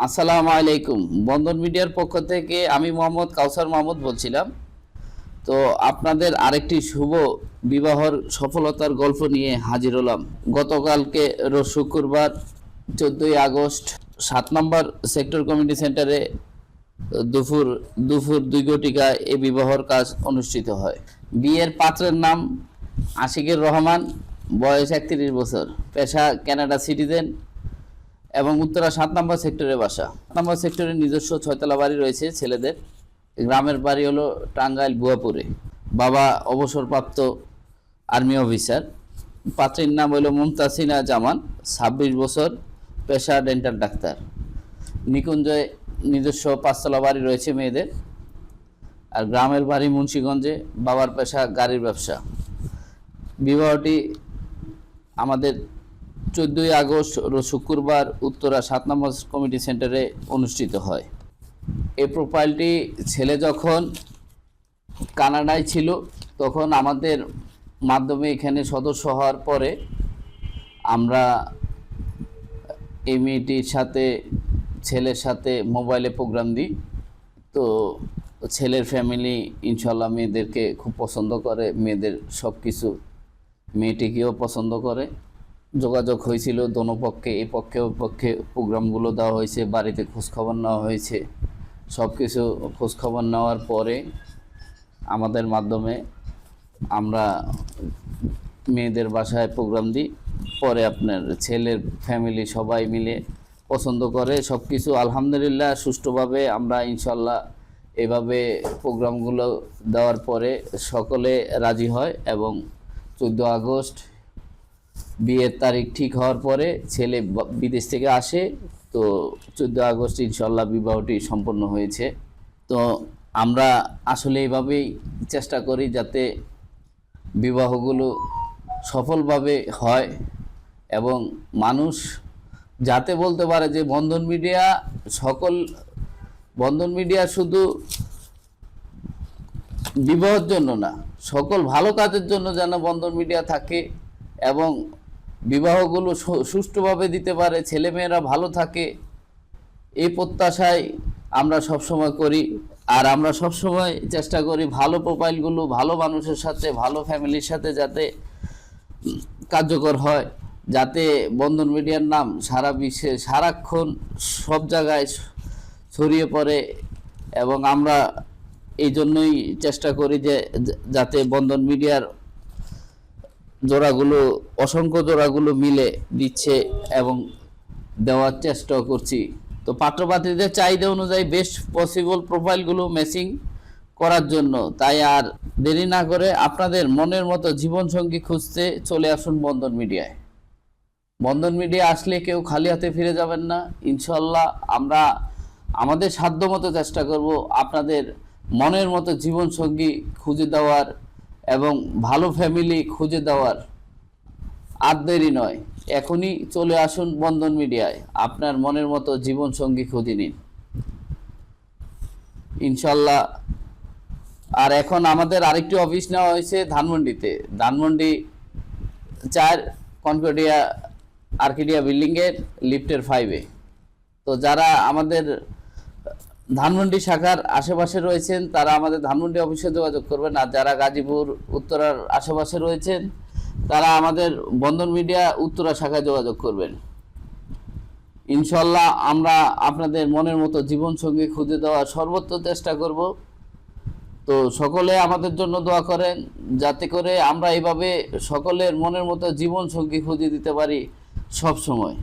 আসসালামু আলাইকুম। বন্ধন মিডিয়ার পক্ষ থেকে আমি মোহাম্মদ কাউসার মাহমুদ বলছিলাম। তো আপনাদের আরেকটি শুভ বিবাহর সফলতার গল্প নিয়ে হাজির হলাম। গতকালকে রোজ শুক্রবার 14ই আগস্ট 7 নম্বর সেক্টর কমিউনিটি সেন্টারে দুপুর দুপুর 2 ঘটিকায় এই বিবাহর কাজ অনুষ্ঠিত হয়। বিয়ের পাত্রের নাম আশিকুর রহমান, বয়স 31 বছর, পেশা কানাডা সিটিজেন এবং উত্তরা 7 নম্বর সেক্টরে বাসা। 7 নম্বর সেক্টরে নিজস্ব 6 তলা বাড়ি রয়েছে ছেলেদের। গ্রামের বাড়ি হলো টাঙ্গাইল বুয়াপুরে। বাবা অবসরপ্রাপ্ত আর্মি অফিসার। পাত্রীর নাম হলো মুমতাসিনা জামান, 26 বছর, পেশা ডেন্টাল ডাক্তার। নিকুঞ্জয় নিজস্ব 5 তলা বাড়ি রয়েছে মেয়েদের। আর গ্রামের বাড়ি মুন্সিগঞ্জে, বাবার পেশা গাড়ির ব্যবসা। বিবাহটি আমাদের 14ই আগস্ট রোজ শুক্রবার উত্তরা 7 নম্বর কমিটি সেন্টারে অনুষ্ঠিত হয়। এই প্রোফাইলটি ছেলে যখন কানাডায় ছিল তখন আমাদের মাধ্যমে এখানে সদস্য হওয়ার পরে আমরা এই মেয়েটির সাথে ছেলের সাথে মোবাইলে প্রোগ্রাম দিই। তো ছেলের ফ্যামিলি ইনশাল্লাহ মেয়েদেরকে খুব পছন্দ করে, মেয়েদের সব কিছু, মেয়েটিকেও পছন্দ করে। যোগাযোগ হয়েছিল দোনো পক্ষে, এই পক্ষে ওই পক্ষে প্রোগ্রামগুলো দেওয়া হয়েছে, বাড়িতে খোঁজখবর নেওয়া হয়েছে। সব কিছু খোঁজখবর নেওয়ার পরে আমাদের মাধ্যমে আমরা মেয়েদের বাসায় প্রোগ্রাম দিই। পরে আপনার ছেলের ফ্যামিলি সবাই মিলে পছন্দ করে। সব কিছু আলহামদুলিল্লাহ সুষ্ঠুভাবে আমরা ইনশাল্লাহ এভাবে প্রোগ্রামগুলো দেওয়ার পরে সকলে রাজি হয় এবং 14 আগস্ট বিয়ের তারিখ ঠিক হওয়ার পরে ছেলে বিদেশ থেকে আসে। তো 14 আগস্ট ইনশাল্লাহ বিবাহটি সম্পন্ন হয়েছে। তো আমরা আসলে এইভাবেই চেষ্টা করি যাতে বিবাহগুলো সফলভাবে হয় এবং মানুষ যাতে বলতে পারে যে বন্ধন মিডিয়া শুধু বিবাহের জন্য না, সকল ভালো কাজের জন্য যেন বন্ধন মিডিয়া থাকে এবং বিবাহগুলো সুষ্ঠুভাবে দিতে পারে, ছেলেমেয়েরা ভালো থাকে, এই প্রত্যাশায় আমরা সবসময় করি। আর আমরা সবসময় চেষ্টা করি ভালো প্রোফাইলগুলো ভালো মানুষের সাথে, ভালো ফ্যামিলির সাথে যাতে কার্যকর হয়, যাতে বন্ধন মিডিয়ার নাম সারা বিশ্বে সারাক্ষণ সব জায়গায় ছড়িয়ে পড়ে। এবং আমরা এই জন্যই চেষ্টা করি যে যাতে বন্ধন মিডিয়ার জোড়াগুলো, অসংখ্য জোড়াগুলো মিলে দিচ্ছে এবং দেওয়ার চেষ্টাও করছি। তো পাত্রপাত্রীদের চাহিদা অনুযায়ী বেস্ট পসিবল প্রোফাইলগুলো ম্যাচিং করার জন্য, তাই আর দেরি না করে আপনাদের মনের মতো জীবনসঙ্গী খুঁজতে চলে আসুন বন্ধন মিডিয়ায়। বন্ধন মিডিয়া আসলে কেউ খালি হাতে ফিরে যাবেন না। ইনশাল্লাহ আমরা আমাদের সাধ্যমতো চেষ্টা করব আপনাদের মনের মতো জীবনসঙ্গী খুঁজে দেওয়ার এবং ভালো ফ্যামিলি খুঁজে দেওয়ার। আর দেরি নয়, এখনই চলে আসুন বন্ধন মিডিয়ায়, আপনার মনের মতো জীবনসঙ্গী খুঁজে নিন ইনশাল্লাহ। আর এখন আমাদের আরেকটি অফিস নেওয়া হয়েছে ধানমন্ডিতে, ধানমন্ডি 4 কনকর্ডিয়া আর্কিডিয়া বিল্ডিংয়ের লিফটের 5-এ। তো যারা আমাদের ধানমন্ডি শাখার আশেপাশে রয়েছেন তারা আমাদের ধানমন্ডি অফিসে যোগাযোগ করবেন। আর যারা গাজীপুর উত্তরার আশেপাশে রয়েছেন তারা আমাদের বন্ধন মিডিয়া উত্তরা শাখায় যোগাযোগ করবেন। ইনশাল্লাহ আমরা আপনাদের মনের মতো জীবনসঙ্গী খুঁজে দেওয়ার সর্বোচ্চ চেষ্টা করব। তো সকলে আমাদের জন্য দোয়া করেন যাতে করে আমরা এইভাবে সকলের মনের মতো জীবনসঙ্গী খুঁজে দিতে পারি সব সময়।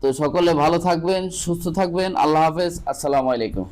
তো সকলে ভালো থাকবেন, সুস্থ থাকবেন। আল্লাহ হাফেজ। আসসালামু আলাইকুম।